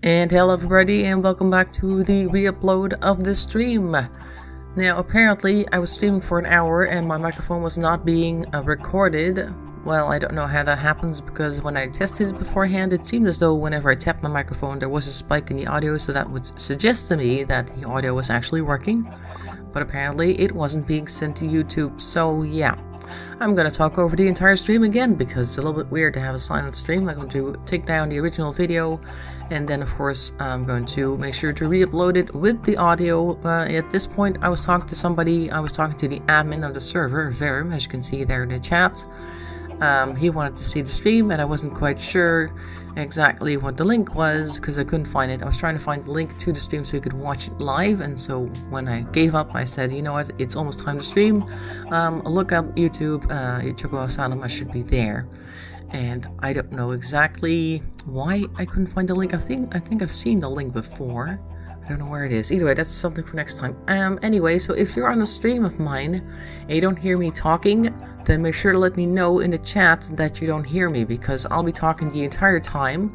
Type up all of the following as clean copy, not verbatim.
And hello everybody, and welcome back to the re-upload of the stream. Now apparently I was streaming for an hour and my microphone was not being recorded. Well, I don't know how that happens, because when I tested it beforehand it seemed as though whenever I tapped my microphone there was a spike in the audio, so that would suggest to me that the audio was actually working. But apparently it wasn't being sent to YouTube, so yeah. I'm going to talk over the entire stream again, because it's a little bit weird to have a silent stream. I'm going to take down the original video, and then of course I'm going to make sure to re-upload it with the audio. At this point I was talking to somebody, I was talking to the admin of the server, Verum, as you can see there in the chat. He wanted to see the stream, and I wasn't quite sure exactly what the link was because I couldn't find it. I was trying to find the link to the stream so he could watch it live, and so when I gave up I said, you know what, it's almost time to stream. Look up YouTube, Choco Asylum, I should be there. And I don't know exactly why I couldn't find the link. I think I've seen the link before. I don't know where it is. Either way, that's something for next time. Anyway, so if you're on a stream of mine and you don't hear me talking, then make sure to let me know in the chat that you don't hear me, because I'll be talking the entire time.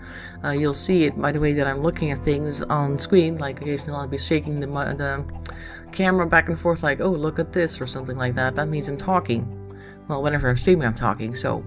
You'll see it by the way that I'm looking at things on screen. Like occasionally I'll be shaking the camera back and forth like, oh, look at this, or something like that. That means I'm talking. Well, whenever I'm streaming I'm talking, so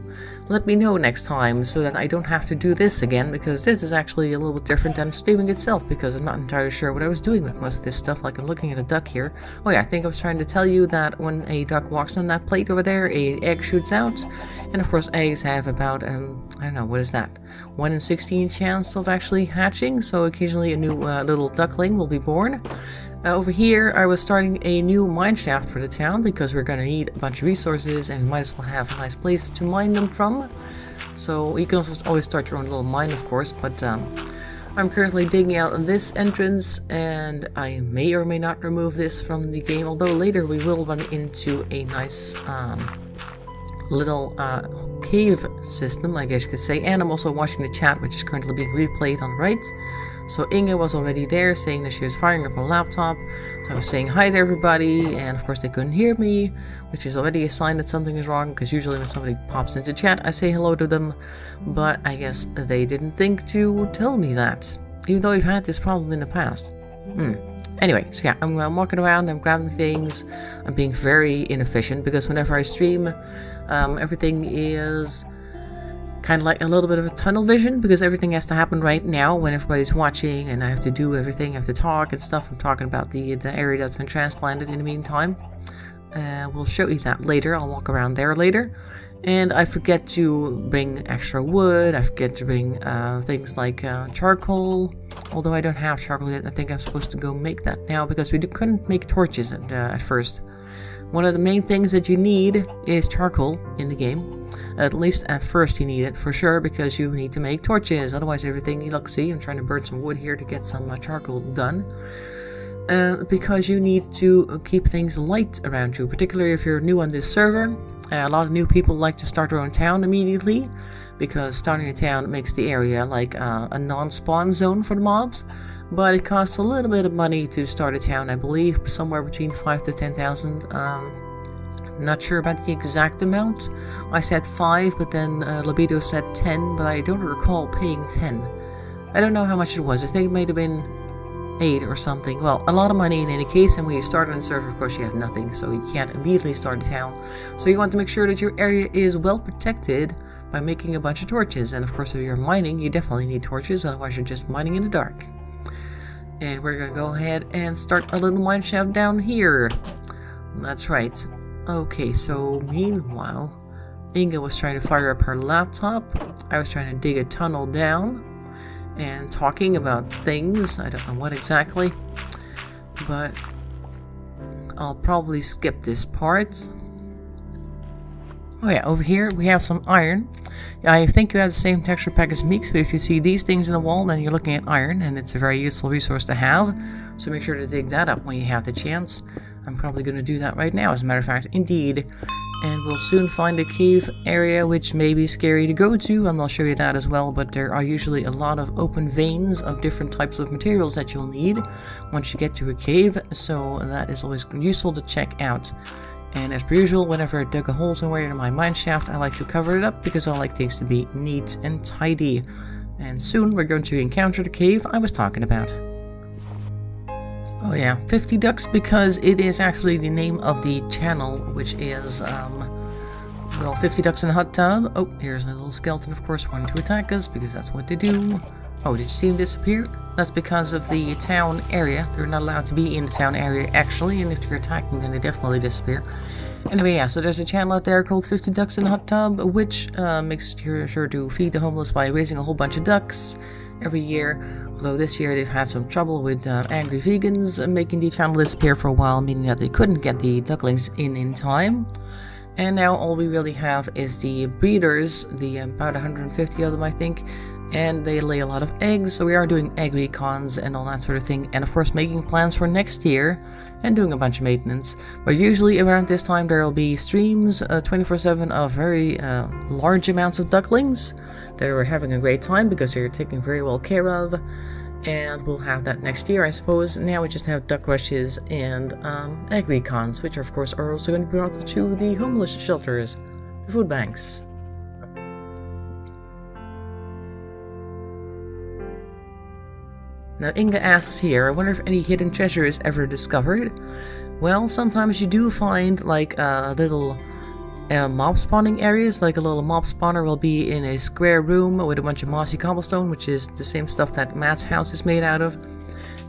let me know next time so that I don't have to do this again, because this is actually a little bit different than streaming itself, because I'm not entirely sure what I was doing with most of this stuff. Like I'm looking at a duck here. Oh yeah, I think I was trying to tell you that when a duck walks on that plate over there, an egg shoots out, and of course eggs have about, I don't know, what is that? 1 in 16 chance of actually hatching, so occasionally a new little duckling will be born. Over here I was starting a new mine shaft for the town, because we're gonna need a bunch of resources and we might as well have a nice place to mine them from. So you can also always start your own little mine, of course, but I'm currently digging out this entrance, and I may or may not remove this from the game, although later we will run into a nice little cave system, I guess you could say. And I'm also watching the chat, which is currently being replayed on the right. So Inge was already there saying that she was firing up her laptop. So I was saying hi to everybody, and of course they couldn't hear me, which is already a sign that something is wrong, because usually when somebody pops into chat I say hello to them, but I guess they didn't think to tell me that, even though we've had this problem in the past. Anyway, so yeah, I'm walking around, I'm grabbing things, I'm being very inefficient, because whenever I stream, everything is kind of like a little bit of a tunnel vision, because everything has to happen right now when everybody's watching, and I have to do everything, I have to talk and stuff. I'm talking about the area that's been transplanted in the meantime. We'll show you that later, I'll walk around there later. And I forget to bring extra wood, I forget to bring things like charcoal, although I don't have charcoal yet. I think I'm supposed to go make that now, because we couldn't make torches at first. One of the main things that you need is charcoal in the game. At least at first you need it for sure, because you need to make torches, otherwise everything, look, see, I'm trying to burn some wood here to get some charcoal done. Because you need to keep things light around you, particularly if you're new on this server. A lot of new people like to start their own town immediately, because starting a town makes the area like a non-spawn zone for the mobs. But it costs a little bit of money to start a town, I believe, somewhere between 5 to 10,000. Not sure about the exact amount. I said 5, but then Libido said 10, but I don't recall paying 10. I don't know how much it was. I think it might have been 8 or something. Well, a lot of money in any case, and when you start on a server, of course, you have nothing, so you can't immediately start a town. So you want to make sure that your area is well protected by making a bunch of torches. And of course, if you're mining, you definitely need torches, otherwise you're just mining in the dark. And we're gonna go ahead and start a little mine shaft down here. That's right. Okay, so meanwhile, Inga was trying to fire up her laptop. I was trying to dig a tunnel down and talking about things. I don't know what exactly, but I'll probably skip this part. Oh yeah, over here we have some iron. I think you have the same texture pack as me, so if you see these things in the wall, then you're looking at iron, and it's a very useful resource to have. So make sure to dig that up when you have the chance. I'm probably going to do that right now, as a matter of fact, indeed. And we'll soon find a cave area, which may be scary to go to, and I'll show you that as well. But there are usually a lot of open veins of different types of materials that you'll need once you get to a cave, so that is always useful to check out. And as per usual, whenever I dug a hole somewhere in my mine shaft, I like to cover it up, because I like things to be neat and tidy. And soon we're going to encounter the cave I was talking about. Oh yeah, 50 ducks because it is actually the name of the channel, which is, well, 50 ducks in a hot tub. Oh, here's a little skeleton, of course, wanting to attack us because that's what they do. Oh, did you see him disappear? That's because of the town area. They're not allowed to be in the town area, actually, and if they're attacking, then they definitely disappear. Anyway, yeah, so there's a channel out there called 50 Ducks in a Hot Tub, which makes sure to feed the homeless by raising a whole bunch of ducks every year. Although this year they've had some trouble with angry vegans making the channel disappear for a while, meaning that they couldn't get the ducklings in time. And now all we really have is the breeders, about 150 of them, I think. And they lay a lot of eggs, so we are doing egg recons and all that sort of thing. And of course making plans for next year and doing a bunch of maintenance. But usually around this time there will be streams 24/7 of very large amounts of ducklings that are having a great time because they're taken very well care of. And we'll have that next year, I suppose. Now we just have duck rushes and egg recons, which of course are also going to be brought to the homeless shelters, the food banks. Now Inga asks here, I wonder if any hidden treasure is ever discovered. Well, sometimes you do find like little mob spawning areas, like a little mob spawner will be in a square room with a bunch of mossy cobblestone, which is the same stuff that Matt's house is made out of.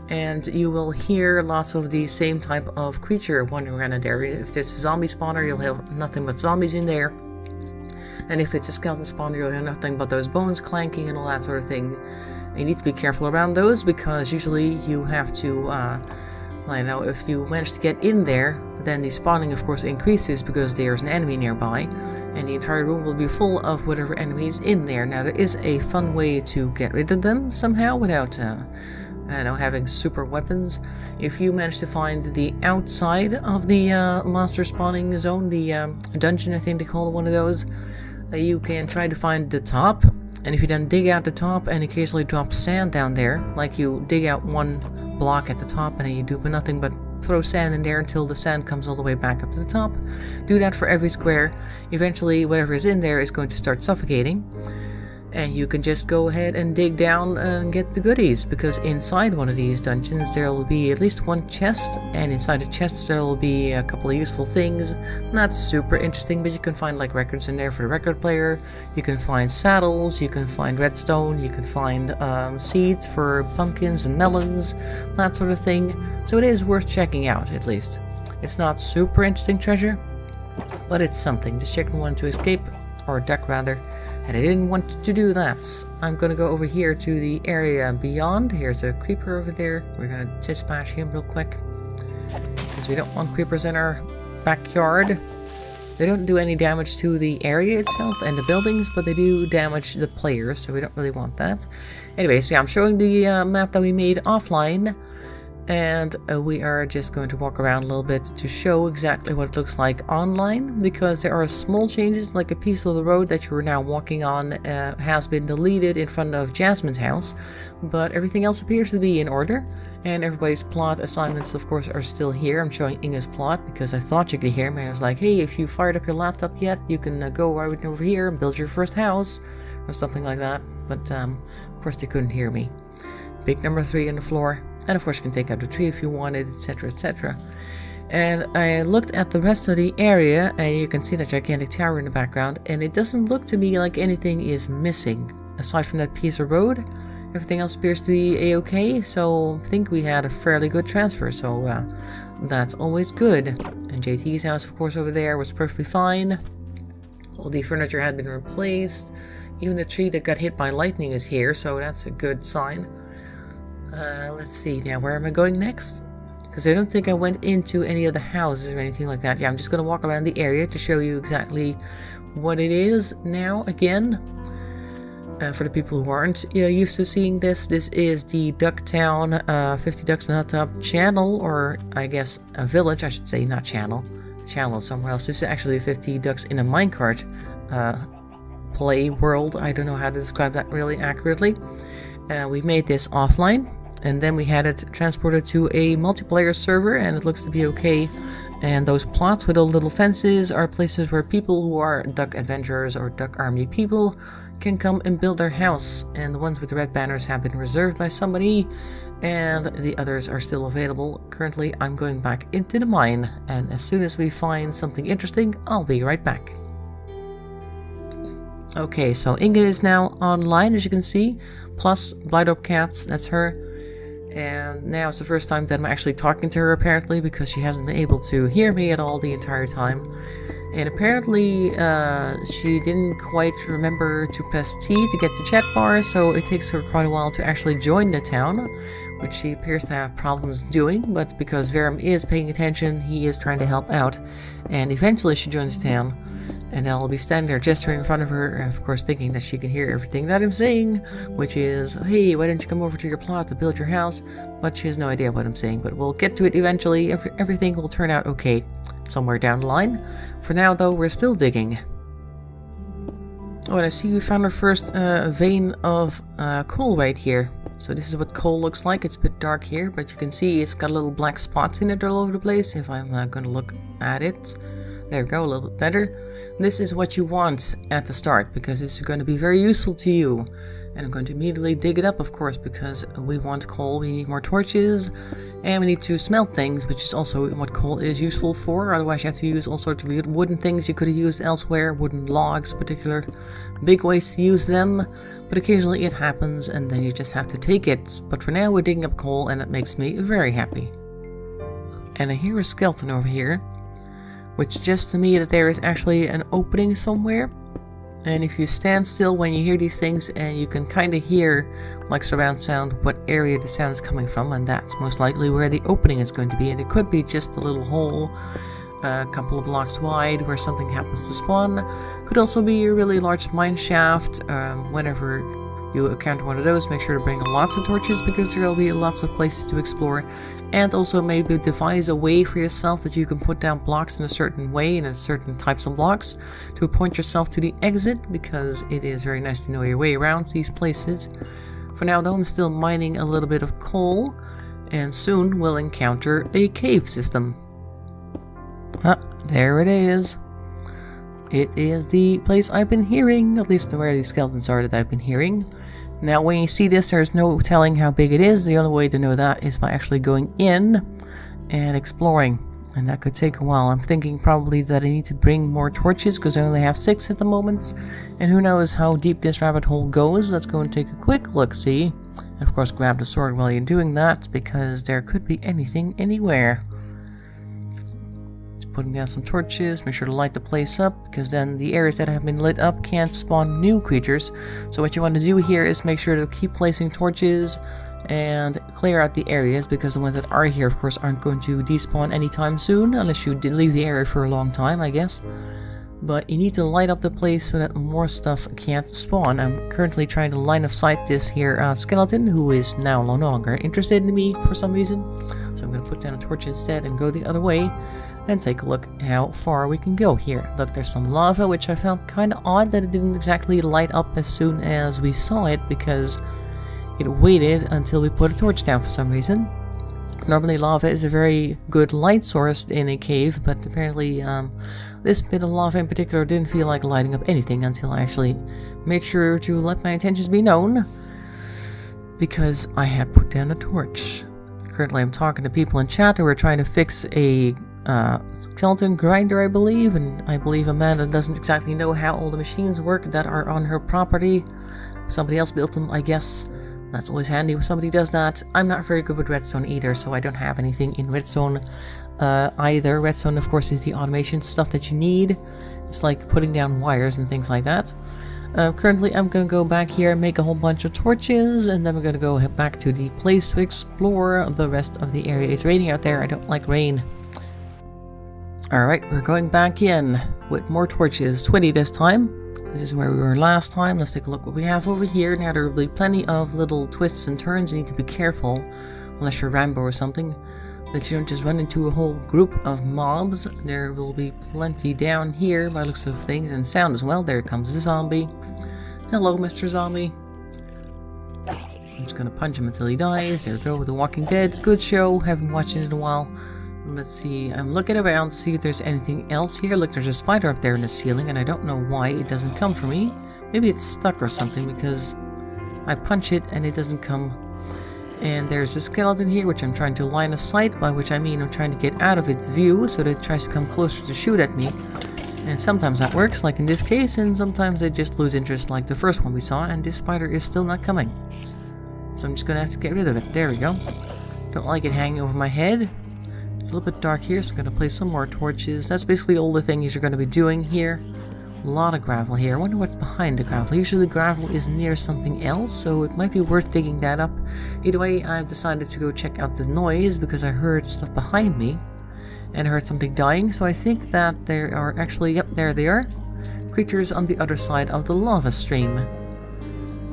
And you will hear lots of the same type of creature wandering around that area. If there's a zombie spawner, you'll have nothing but zombies in there. And if it's a skeleton spawner, you'll have nothing but those bones clanking and all that sort of thing. You need to be careful around those because usually you have to, I know, if you manage to get in there, then the spawning of course increases because there's an enemy nearby, and the entire room will be full of whatever enemy is in there. Now there is a fun way to get rid of them somehow without, I don't know, having super weapons. If you manage to find the outside of the monster spawning zone, the dungeon I think they call one of those, you can try to find the top. And if you then dig out the top and occasionally drop sand down there, like you dig out one block at the top and then you do nothing but throw sand in there until the sand comes all the way back up to the top. Do that for every square. Eventually whatever is in there is going to start suffocating. And you can just go ahead and dig down and get the goodies, because inside one of these dungeons there will be at least one chest, and inside the chests there will be a couple of useful things. Not super interesting, but you can find like records in there for the record player, you can find saddles, you can find redstone, you can find seeds for pumpkins and melons, that sort of thing. So it is worth checking out, at least. It's not super interesting treasure, but it's something. This chicken wanted to escape, or duck rather, and I didn't want to do that. I'm gonna go over here to the area beyond. Here's a creeper over there. We're gonna dispatch him real quick, because we don't want creepers in our backyard. They don't do any damage to the area itself and the buildings, but they do damage the players, so we don't really want that. Anyway, so yeah, I'm showing the map that we made offline. And we are just going to walk around a little bit to show exactly what it looks like online, because there are small changes, like a piece of the road that you're now walking on has been deleted in front of Jasmine's house, but everything else appears to be in order, and everybody's plot assignments of course are still here. I'm showing Inga's plot because I thought you could hear me. I was like, hey, if you fired up your laptop yet, you can go right over here and build your first house or something like that, but of course they couldn't hear me. Big number 3 on the floor. And of course you can take out the tree if you wanted, etc, etc. And I looked at the rest of the area, and you can see that gigantic tower in the background, and it doesn't look to me like anything is missing. Aside from that piece of road, everything else appears to be a-okay, so I think we had a fairly good transfer, so that's always good. And JT's house, of course, over there was perfectly fine. All the furniture had been replaced. Even the tree that got hit by lightning is here, so that's a good sign. Let's see now, where am I going next? Because I don't think I went into any of the houses or anything like that. Yeah, I'm just going to walk around the area to show you exactly what it is now again. For the people who aren't used to seeing this, this is the Ducktown 50 Ducks in a Hot Tub channel, or I guess a village, I should say, not channel. Channel is somewhere else. This is actually 50 Ducks in a Minecart play world. I don't know how to describe that really accurately. We made this offline, and then we had it transported to a multiplayer server, and it looks to be okay And those plots with all little fences are places where people who are duck adventurers or duck army people can come and build their house. And the ones with the red banners have been reserved by somebody, and the others are still available. Currently, I'm going back into the mine, and as soon as we find something interesting, I'll be right back. Okay, so Inga is now online, as you can see, plus Blight Up Cats, that's her. And now it's the first time that I'm actually talking to her, apparently, because she hasn't been able to hear me at all the entire time. And apparently, she didn't quite remember to press T to get the chat bar, so it takes her quite a while to actually join the town, which she appears to have problems doing, but because Verum is paying attention, he is trying to help out, and eventually she joins the town. And I'll be standing there gesturing in front of her, of course thinking that she can hear everything that I'm saying, which is, hey, why don't you come over to your plot to build your house? But she has no idea what I'm saying, but we'll get to it eventually. Everything will turn out okay somewhere down the line. For now, though, we're still digging. Oh, and I see we found our first vein of coal right here. So this is what coal looks like. It's a bit dark here, but you can see it's got little black spots in it all over the place, if I'm going to look at it. There we go, a little bit better. This is what you want at the start, because it's going to be very useful to you. And I'm going to immediately dig it up, of course, because we want coal, we need more torches, and we need to smelt things, which is also what coal is useful for. Otherwise you have to use all sorts of wooden things you could have used elsewhere, wooden logs in particular. Big ways to use them, but occasionally it happens, and then you just have to take it. But for now we're digging up coal, and it makes me very happy. And I hear a skeleton over here, which suggests to me that there is actually an opening somewhere. And if you stand still when you hear these things, and you can kind of hear, like surround sound, what area the sound is coming from, and that's most likely where the opening is going to be. And it could be just a little hole, a couple of blocks wide, where something happens to spawn. Could also be a really large mine shaft. Whenever you encounter one of those, make sure to bring lots of torches, because there will be lots of places to explore. And also maybe devise a way for yourself that you can put down blocks in a certain way, in a certain types of blocks, to point yourself to the exit, because it is very nice to know your way around these places. For now though, I'm still mining a little bit of coal, and soon we'll encounter a cave system. Ah, there it is. It is the place I've been hearing, at least where these skeletons are that I've been hearing. Now when you see this, there's no telling how big it is. The only way to know that is by actually going in and exploring, and that could take a while. I'm thinking probably that I need to bring more torches, because I only have 6 at the moment, and who knows how deep this rabbit hole goes. Let's go and take a quick look-see, and of course grab the sword while you're doing that, because there could be anything anywhere. Putting down some torches, make sure to light the place up, because then the areas that have been lit up can't spawn new creatures. So what you want to do here is make sure to keep placing torches and clear out the areas, because the ones that are here, of course, aren't going to despawn anytime soon, unless you did leave the area for a long time, I guess. But you need to light up the place so that more stuff can't spawn. I'm currently trying to line of sight this here skeleton, who is now no longer interested in me for some reason. So I'm going to put down a torch instead and go the other way, and take a look how far we can go here. Look, there's some lava, which I found kind of odd that it didn't exactly light up as soon as we saw it, because it waited until we put a torch down for some reason. Normally lava is a very good light source in a cave, but apparently this bit of lava in particular didn't feel like lighting up anything until I actually made sure to let my intentions be known, because I had put down a torch. Currently I'm talking to people in chat who are trying to fix a skeleton grinder, I believe, and I believe Amanda doesn't exactly know how all the machines work that are on her property. Somebody else built them, I guess. That's always handy when somebody does that. I'm not very good with redstone either, so I don't have anything in redstone either. Redstone, of course, is the automation stuff that you need. It's like putting down wires and things like that. Currently, I'm going to go back here and make a whole bunch of torches, and then we're going to go back to the place to explore the rest of the area. It's raining out there. I don't like rain. Alright, we're going back in with more torches, 20 this time. This is where we were last time. Let's take a look what we have over here. Now there will be plenty of little twists and turns. You need to be careful, unless you're Rambo or something, that you don't just run into a whole group of mobs. There will be plenty down here by looks of things, and sound as well. There comes a zombie. Hello, Mr. Zombie. I'm just gonna punch him until he dies. There we go, with The Walking Dead. Good show, haven't watched it in a while. Let's see, I'm looking around to see if there's anything else here. Look, there's a spider up there in the ceiling, and I don't know why it doesn't come for me. Maybe it's stuck or something, because I punch it and it doesn't come. And there's a skeleton here, which I'm trying to line of sight, by which I mean I'm trying to get out of its view so that it tries to come closer to shoot at me. And sometimes that works, like in this case, and sometimes I just lose interest, like the first one we saw, and this spider is still not coming. So I'm just gonna have to get rid of it. There we go. Don't like it hanging over my head. It's a little bit dark here, so I'm going to place some more torches. That's basically all the things you're going to be doing here. A lot of gravel here. I wonder what's behind the gravel. Usually the gravel is near something else, so it might be worth digging that up. Either way, I've decided to go check out the noise because I heard stuff behind me. And I heard something dying, so I think that there are actually, yep, there they are. Creatures on the other side of the lava stream.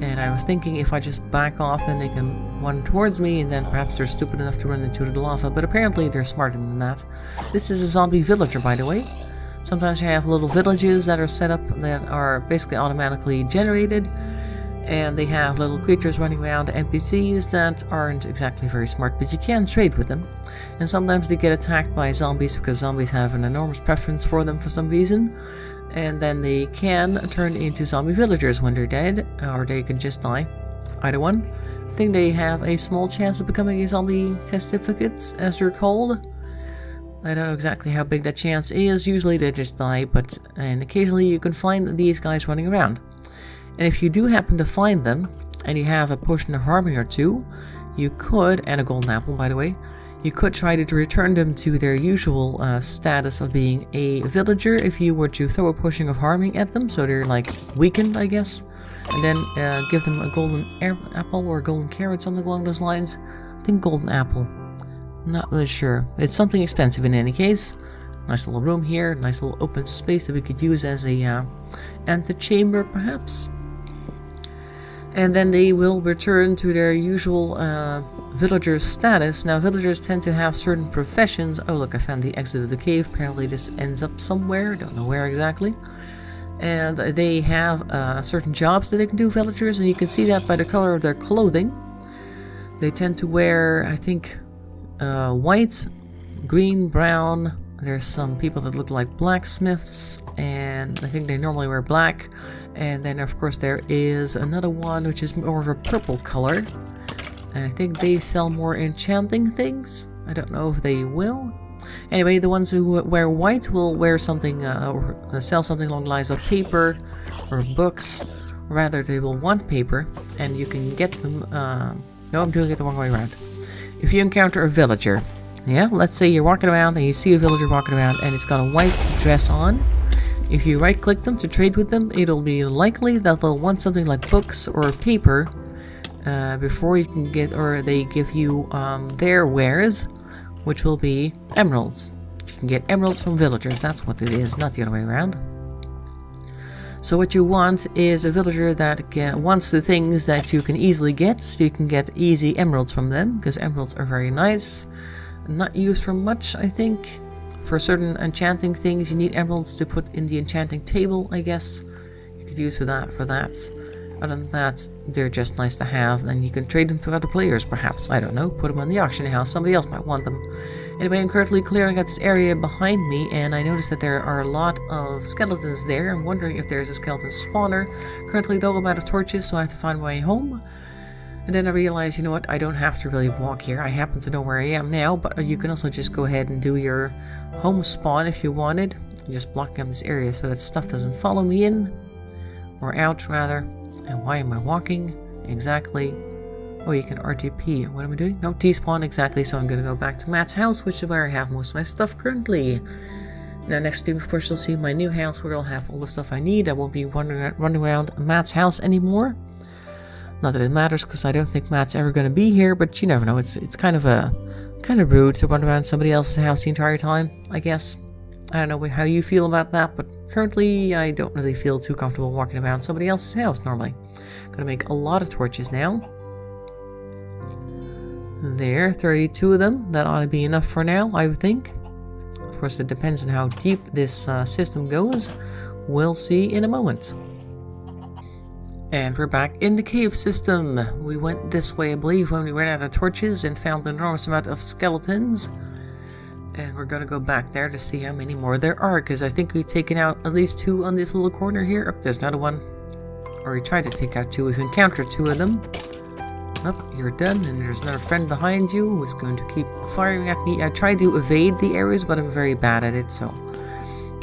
And I was thinking if I just back off, then they can run towards me, and then perhaps they're stupid enough to run into the lava, but apparently they're smarter than that. This is a zombie villager, by the way. Sometimes you have little villages that are set up that are basically automatically generated, and they have little creatures running around, NPCs that aren't exactly very smart, but you can trade with them. And sometimes they get attacked by zombies because zombies have an enormous preference for them for some reason. And then they can turn into zombie villagers when they're dead, or they can just die. Either one. I think they have a small chance of becoming a zombie testificates, as they're called. I don't know exactly how big that chance is. Usually they just die, and occasionally you can find these guys running around. And if you do happen to find them, and you have a potion of harming or two, you could, and a golden apple by the way, you could try to return them to their usual status of being a villager if you were to throw a potion of harming at them, so they're like weakened, I guess. And then give them a golden apple or golden carrot, something along those lines. I think golden apple. Not really sure. It's something expensive in any case. Nice little room here, nice little open space that we could use as a antechamber perhaps. And then they will return to their usual villager status. Now villagers tend to have certain professions. Oh look, I found the exit of the cave. Apparently this ends up somewhere, don't know where exactly. And they have certain jobs that they can do, villagers, and you can see that by the color of their clothing. They tend to wear, I think, white, green, brown. There's some people that look like blacksmiths, and I think they normally wear black. And then of course there is another one which is more of a purple color. And I think they sell more enchanting things. I don't know if they will. Anyway, the ones who wear white will wear something, or sell something along the lines of paper or books. Rather, they will want paper, and you can get them. No, I'm doing it the wrong way around. If you encounter a villager, yeah, let's say you're walking around and you see a villager walking around and it's got a white dress on. If you right click them to trade with them, it'll be likely that they'll want something like books or paper before you can get, or they give you their wares, which will be emeralds. You can get emeralds from villagers, that's what it is, not the other way around. So what you want is a villager that wants the things that you can easily get, so you can get easy emeralds from them, because emeralds are very nice. Not used for much, I think. For certain enchanting things, you need emeralds to put in the enchanting table, I guess. You could use for that. Other than that, they're just nice to have, and you can trade them to other players, perhaps. I don't know. Put them on the auction house. Somebody else might want them. Anyway, I'm currently clearing out this area behind me, and I noticed that there are a lot of skeletons there. I'm wondering if there's a skeleton spawner. Currently, though, I'm out of torches, so I have to find my way home. And then I realized, you know what, I don't have to really walk here. I happen to know where I am now, but you can also just go ahead and do your home spawn if you wanted. Just blocking up this area so that stuff doesn't follow me in. Or out, rather. And why am I walking? Exactly. Oh, you can RTP. What am I doing? No, T-spawn, exactly. So I'm going to go back to Matt's house, which is where I have most of my stuff currently. Now, next to, of course, you'll see my new house where I'll have all the stuff I need. I won't be running around Matt's house anymore. Not that it matters, because I don't think Matt's ever going to be here, but you never know. It's kind of rude to run around somebody else's house the entire time, I guess. I don't know how you feel about that, but currently I don't really feel too comfortable walking around somebody else's house normally. Gonna make a lot of torches now. There, 32 of them. That ought to be enough for now, I would think. Of course, it depends on how deep this system goes. We'll see in a moment. And we're back in the cave system. We went this way, I believe, when we ran out of torches and found an enormous amount of skeletons. And we're gonna go back there to see how many more there are, because I think we've taken out at least 2 on this little corner here. Oh, there's another one. Or we tried to take out 2. We've encountered 2 of them. Oh, you're done, and there's another friend behind you who is going to keep firing at me. I tried to evade the arrows, but I'm very bad at it, so...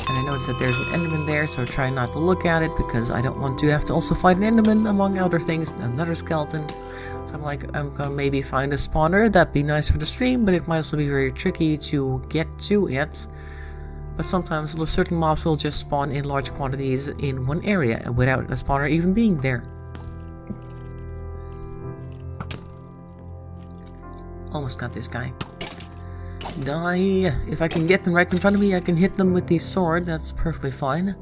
And I noticed that there's an enderman there, so I try not to look at it, because I don't want to have to also fight an enderman, among other things, another skeleton. So I'm like, I'm gonna maybe find a spawner. That'd be nice for the stream, but it might also be very tricky to get to it. But sometimes certain mobs will just spawn in large quantities in one area without a spawner even being there. Almost got this guy. Die. If I can get them right in front of me, I can hit them with the sword. That's perfectly fine.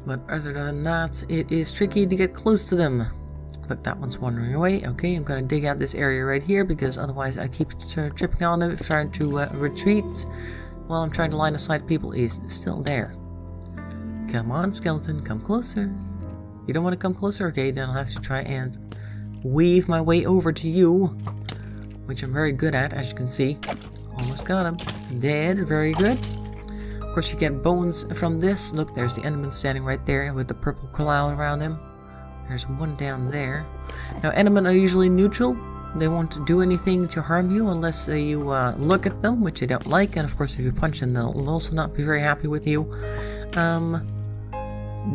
But other than that, it is tricky to get close to them. Look, that one's wandering away. Okay, I'm gonna dig out this area right here, because otherwise I keep tripping on it, trying to retreat while I'm trying to line of sight. People is still there. Come on, skeleton, come closer. You don't want to come closer? Okay, then I'll have to try and weave my way over to you, which I'm very good at, as you can see. Almost got him. Dead. Very good. Of course, you get bones from this. Look, there's the enderman standing right there with the purple cloud around him. There's one down there. Now, endermen are usually neutral. They won't do anything to harm you unless you look at them, which they don't like. And of course, if you punch them, they'll also not be very happy with you.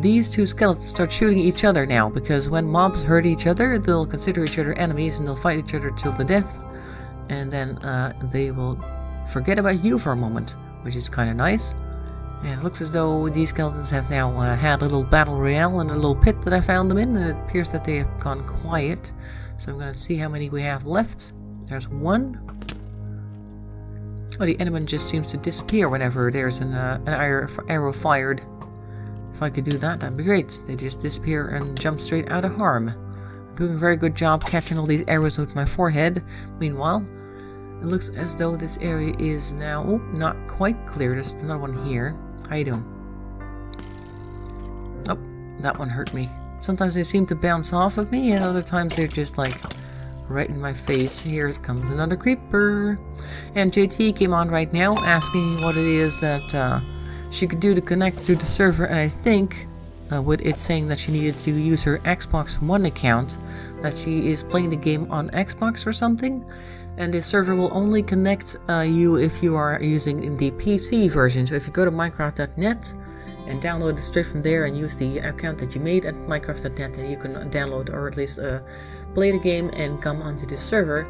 These 2 skeletons start shooting each other now, because when mobs hurt each other, they'll consider each other enemies and they'll fight each other till the death. And then they will forget about you for a moment, which is kind of nice. And it looks as though these skeletons have now had a little battle royale in a little pit that I found them in. It appears that they have gone quiet. So I'm going to see how many we have left. There's 1. Oh, the enderman just seems to disappear whenever there's an arrow fired. If I could do that, that'd be great. They just disappear and jump straight out of harm. I'm doing a very good job catching all these arrows with my forehead. Meanwhile, it looks as though this area is now... Oh, not quite clear. There's another one here. How you doing? Oh, that one hurt me. Sometimes they seem to bounce off of me, and other times they're just like right in my face. Here comes another creeper. And JT came on right now asking what it is that she could do to connect to the server, and I think with it saying that she needed to use her Xbox One account, that she is playing the game on Xbox or something. And the server will only connect you if you are using the PC version. So if you go to Minecraft.net and download it straight from there and use the account that you made at Minecraft.net, then you can download or at least play the game and come onto this server.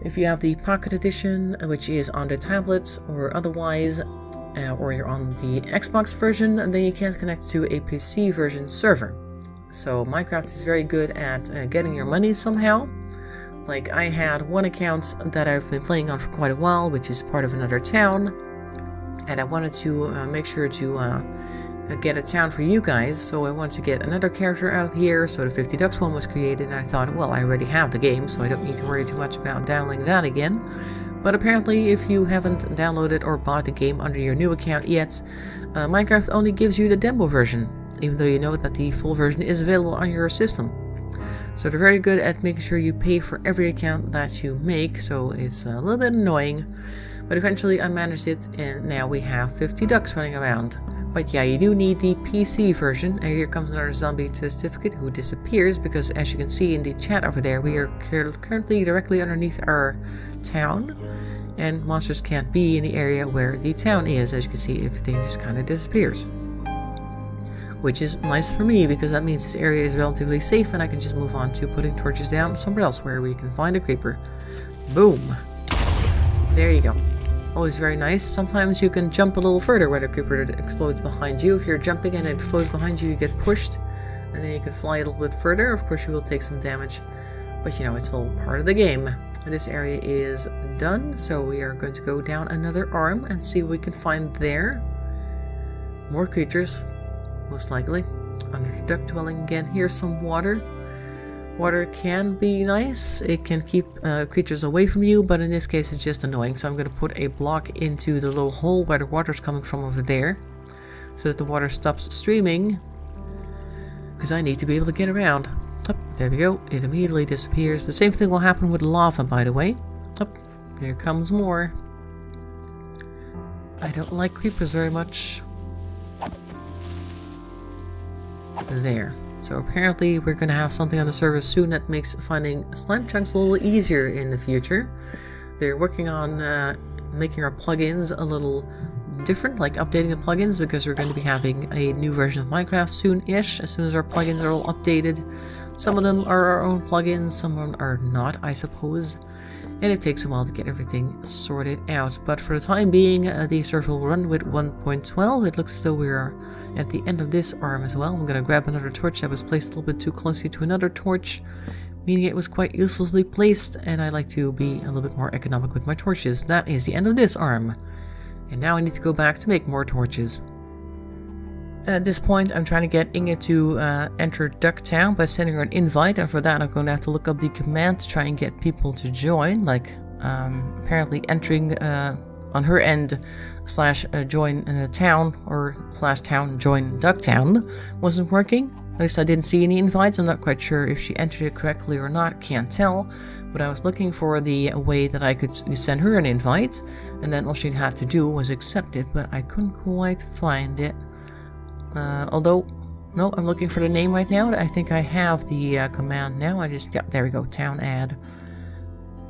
If you have the Pocket Edition, which is on the tablet or otherwise, or you're on the Xbox version, then you can't connect to a PC version server. So Minecraft is very good at getting your money somehow. Like, I had one account that I've been playing on for quite a while, which is part of another town, and I wanted to make sure to get a town for you guys, so I wanted to get another character out here, so the 50 Ducks one was created, and I thought, well, I already have the game, so I don't need to worry too much about downloading that again. But apparently, if you haven't downloaded or bought the game under your new account yet, Minecraft only gives you the demo version, even though you know that the full version is available on your system. So they're very good at making sure you pay for every account that you make, so it's a little bit annoying. But eventually I managed it, and now we have 50 ducks running around. But yeah, you do need the PC version. And here comes another zombie certificate who disappears, because as you can see in the chat over there, we are currently directly underneath our town. And monsters can't be in the area where the town is. As you can see, everything just kind of disappears. Which is nice for me, because that means this area is relatively safe and I can just move on to putting torches down somewhere else where we can find a creeper. Boom! There you go. Always very nice. Sometimes you can jump a little further when a creeper explodes behind you. If you're jumping and it explodes behind you, you get pushed, and then you can fly a little bit further. Of course, you will take some damage, but you know, it's all part of the game. And this area is done, so we are going to go down another arm and see what we can find there. More creatures. Most likely. Under the duck dwelling again. Here's some water. Water can be nice. It can keep creatures away from you, but in this case it's just annoying. So I'm going to put a block into the little hole where the water's coming from over there, so that the water stops streaming, because I need to be able to get around. Oh, there we go. It immediately disappears. The same thing will happen with lava, by the way. Oh, there comes more. I don't like creepers very much. There. So apparently we're going to have something on the server soon that makes finding slime chunks a little easier in the future. They're working on making our plugins a little different, like updating the plugins, because we're going to be having a new version of Minecraft soon-ish, as soon as our plugins are all updated. Some of them are our own plugins, some of them are not, I suppose. And it takes a while to get everything sorted out. But for the time being, the server will run with 1.12. It looks as though we're at the end of this arm as well. I'm going to grab another torch that was placed a little bit too closely to another torch, meaning it was quite uselessly placed, and I like to be a little bit more economic with my torches. That is the end of this arm. And now I need to go back to make more torches. At this point, I'm trying to get Inge to enter Ducktown by sending her an invite, and for that I'm going to have to look up the command to try and get people to join, like apparently entering on her end /join town or /town join Ducktown wasn't working. At least I didn't see any invites. I'm not quite sure if she entered it correctly or not, can't tell. But I was looking for the way that I could send her an invite, and then all she'd have to do was accept it, but I couldn't quite find it. Although, no, I'm looking for the name right now. I think I have the command now. Yeah, there we go, town add.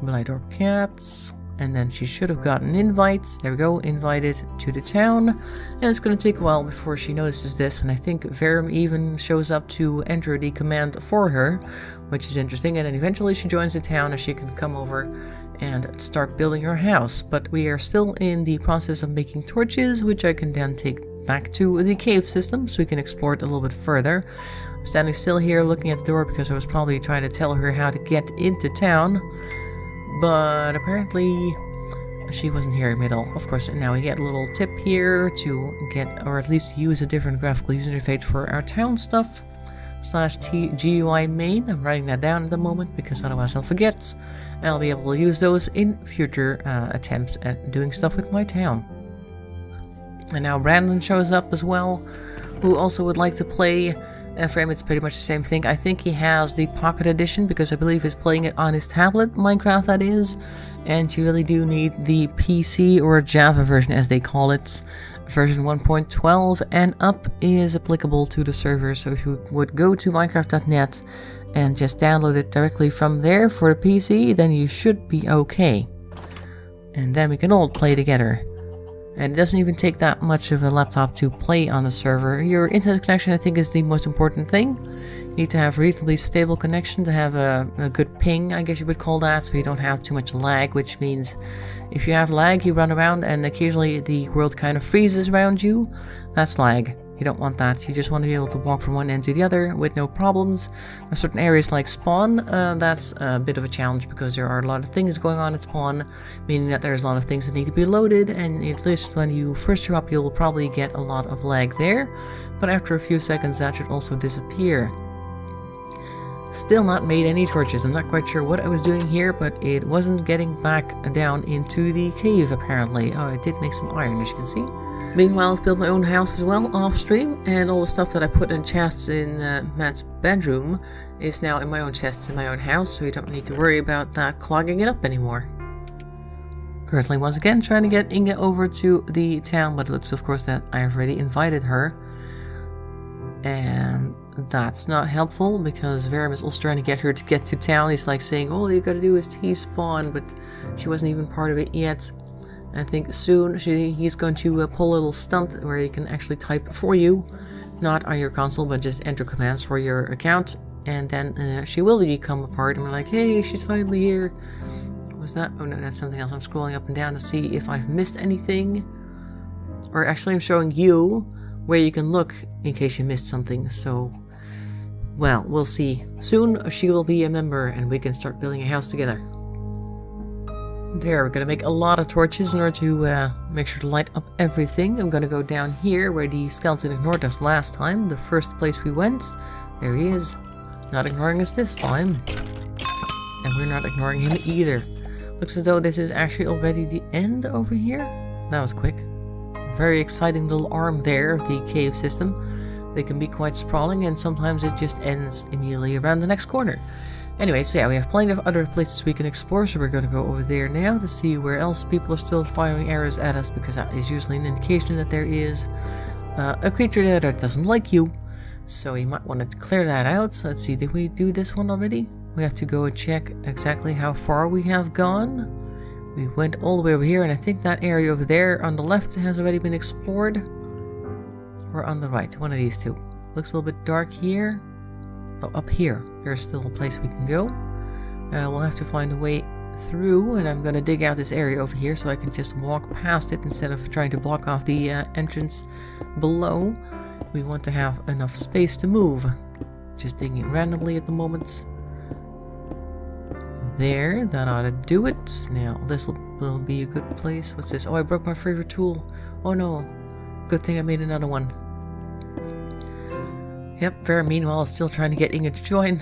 Blightor cats. And then she should have gotten an invite. There we go, invited to the town. And it's going to take a while before she notices this. And I think Verum even shows up to enter the command for her, which is interesting. And then eventually she joins the town and she can come over and start building her house. But we are still in the process of making torches, which I can then take back to the cave system so we can explore it a little bit further. I'm standing still here looking at the door because I was probably trying to tell her how to get into town. But apparently she wasn't hearing me at all. Of course, now we get a little tip here to get, or at least use a different graphical user interface for our town stuff. /GUI main. I'm writing that down at the moment because otherwise I'll forget. And I'll be able to use those in future attempts at doing stuff with my town. And now Brandon shows up as well, who also would like to play. And for him it's pretty much the same thing. I think he has the Pocket Edition because I believe he's playing it on his tablet, Minecraft that is. And you really do need the PC or Java version as they call it. Version 1.12 and up is applicable to the server. So if you would go to minecraft.net and just download it directly from there for the PC, then you should be okay. And then we can all play together. And it doesn't even take that much of a laptop to play on a server. Your internet connection, I think, is the most important thing. You need to have a reasonably stable connection to have a good ping, I guess you would call that, so you don't have too much lag, which means if you have lag, you run around and occasionally the world kind of freezes around you. That's lag. You don't want that. You just want to be able to walk from one end to the other with no problems. There are certain areas like spawn, that's a bit of a challenge because there are a lot of things going on at spawn, meaning that there's a lot of things that need to be loaded, and at least when you first show up you'll probably get a lot of lag there, but after a few seconds that should also disappear. Still not made any torches. I'm not quite sure what I was doing here, but it wasn't getting back down into the cave apparently. Oh, I did make some iron, as you can see. Meanwhile, I've built my own house as well off stream, and all the stuff that I put in chests in Matt's bedroom is now in my own chests in my own house, so you don't need to worry about that clogging it up anymore. Currently, once again, trying to get Inge over to the town, but it looks, of course, that I've already invited her. And that's not helpful, because Verum is also trying to get her to get to town. He's like saying, all you gotta do is T-spawn, but she wasn't even part of it yet. I think soon he's going to pull a little stunt where he can actually type for you, not on your console, but just enter commands for your account, and then she will become a part, and we're like, hey, she's finally here. What was that? Oh no, that's something else. I'm scrolling up and down to see if I've missed anything. Or actually I'm showing you where you can look in case you missed something, so, well, we'll see. Soon she will be a member and we can start building a house together. There, we're gonna make a lot of torches in order to make sure to light up everything. I'm gonna go down here where the skeleton ignored us last time, the first place we went. There he is, not ignoring us this time. And we're not ignoring him either. Looks as though this is actually already the end over here. That was quick. Very exciting little arm there of the cave system. They can be quite sprawling and sometimes it just ends immediately around the next corner. Anyway, so yeah, we have plenty of other places we can explore, so we're going to go over there now to see where else people are still firing arrows at us, because that is usually an indication that there is a creature there that doesn't like you. So you might want to clear that out. So let's see, did we do this one already? We have to go and check exactly how far we have gone. We went all the way over here, and I think that area over there on the left has already been explored. Or on the right, one of these two. Looks a little bit dark here. Oh, up here, there's still a place we can go. We'll have to find a way through, and I'm going to dig out this area over here so I can just walk past it instead of trying to block off the entrance below. We want to have enough space to move. Just digging randomly at the moment. There, that ought to do it. Now, this will be a good place. What's this? Oh, I broke my favorite tool. Oh no. Good thing I made another one. Yep, Vera meanwhile is still trying to get Inga to join.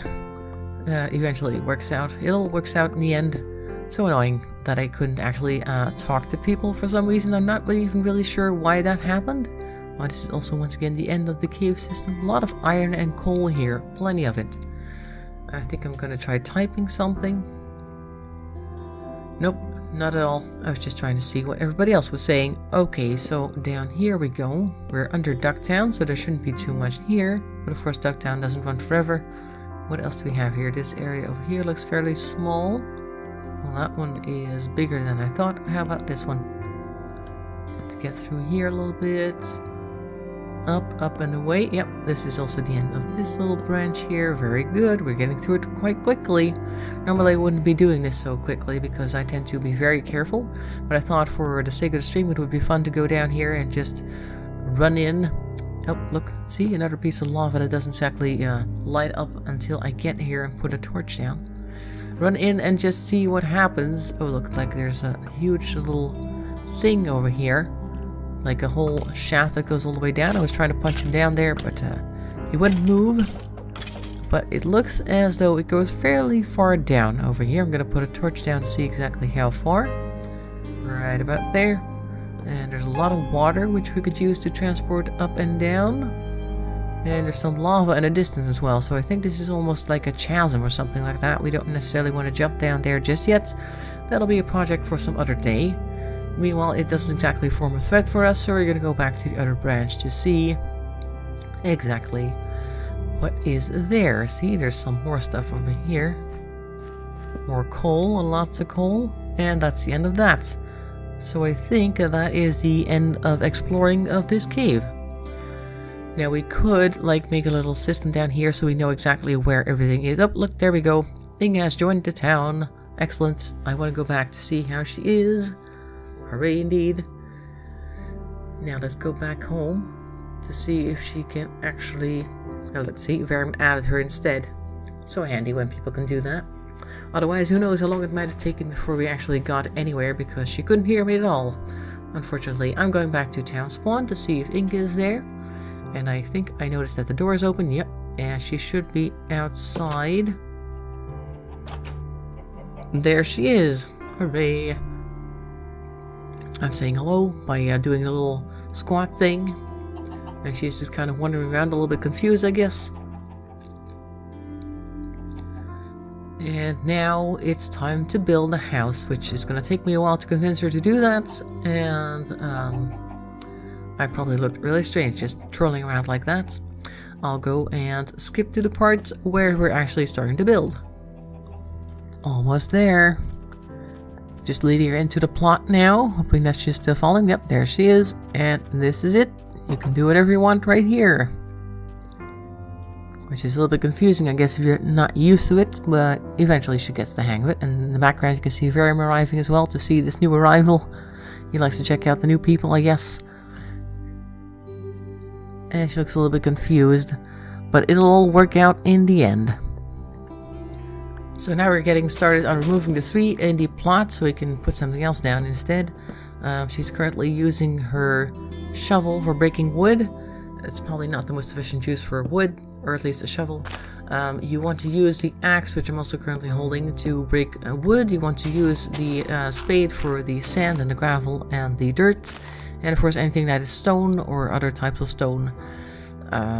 Eventually it works out. It all works out in the end. So annoying that I couldn't actually talk to people for some reason. I'm not even really sure why that happened. Oh, this is also once again the end of the cave system. A lot of iron and coal here. Plenty of it. I think I'm gonna try typing something. Nope, not at all. I was just trying to see what everybody else was saying. Okay, so down here we go. We're under Ducktown, so there shouldn't be too much here. But of course Ducktown doesn't run forever. What else do we have here? This area over here looks fairly small. Well, that one is bigger than I thought. How about this one? Let's get through here a little bit. Up and away. Yep, this is also the end of this little branch here. Very good. We're getting through it quite quickly. Normally I wouldn't be doing this so quickly because I tend to be very careful. But I thought for the sake of the stream it would be fun to go down here and just run in. Oh, look. See? Another piece of lava that doesn't exactly light up until I get here and put a torch down. Run in and just see what happens. Oh, look, like there's a huge little thing over here. Like a whole shaft that goes all the way down. I was trying to punch him down there, but he wouldn't move. But it looks as though it goes fairly far down over here. I'm going to put a torch down to see exactly how far. Right about there. And there's a lot of water which we could use to transport up and down. And there's some lava in the distance as well. So I think this is almost like a chasm or something like that. We don't necessarily want to jump down there just yet. That'll be a project for some other day. Meanwhile, it doesn't exactly form a threat for us, so we're going to go back to the other branch to see exactly what is there. See, there's some more stuff over here. More coal, and lots of coal, and that's the end of that. So I think that is the end of exploring of this cave. Now we could, like, make a little system down here so we know exactly where everything is. Oh, look, there we go. Inga has joined the town. Excellent. I want to go back to see how she is. Hooray indeed. Now let's go back home to see if she can actually... Oh, let's see, Verum added her instead. So handy when people can do that. Otherwise, who knows how long it might have taken before we actually got anywhere because she couldn't hear me at all. Unfortunately, I'm going back to town spawn to see if Inga is there. And I think I noticed that the door is open. Yep, and she should be outside. There she is. Hooray. I'm saying hello by doing a little squat thing. And she's just kind of wandering around a little bit confused, I guess. And now it's time to build a house, which is going to take me a while to convince her to do that. And I probably looked really strange just trolling around like that. I'll go and skip to the part where we're actually starting to build. Almost there. Just leading her into the plot now, hoping that she's still following. Yep, there she is. And this is it. You can do whatever you want right here. Which is a little bit confusing, I guess, if you're not used to it. But eventually she gets the hang of it. And in the background you can see Verum arriving as well to see this new arrival. He likes to check out the new people, I guess. And she looks a little bit confused. But it'll all work out in the end. So now we're getting started on removing the 3 in the plot so we can put something else down instead. She's currently using her shovel for breaking wood. It's probably not the most efficient use for wood, or at least a shovel. You want to use the axe, which I'm also currently holding, to break wood. You want to use the spade for the sand and the gravel and the dirt. And of course anything that is stone or other types of stone,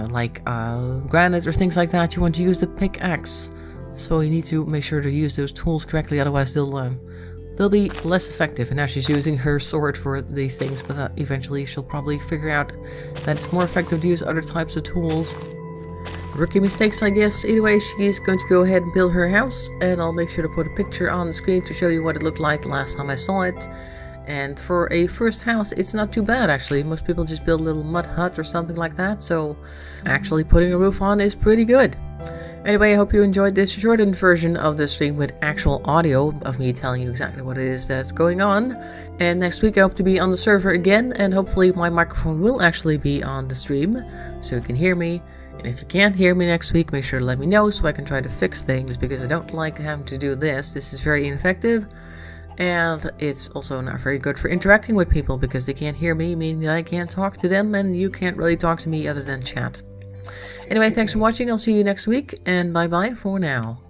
like granite or things like that, you want to use the pickaxe. So you need to make sure to use those tools correctly, otherwise they'll be less effective. And now she's using her sword for these things, but eventually she'll probably figure out that it's more effective to use other types of tools. Rookie mistakes, I guess. Either way, she's going to go ahead and build her house, and I'll make sure to put a picture on the screen to show you what it looked like last time I saw it. And for a first house, it's not too bad actually. Most people just build a little mud hut or something like that, so actually putting a roof on is pretty good. Anyway, I hope you enjoyed this shortened version of the stream with actual audio of me telling you exactly what it is that's going on. And next week I hope to be on the server again, and hopefully my microphone will actually be on the stream, so you can hear me. And if you can't hear me next week, make sure to let me know so I can try to fix things, because I don't like having to do this. This is very ineffective, and it's also not very good for interacting with people because they can't hear me, meaning that I can't talk to them, and you can't really talk to me other than chat. Anyway, thanks for watching. I'll see you next week, and bye bye for now.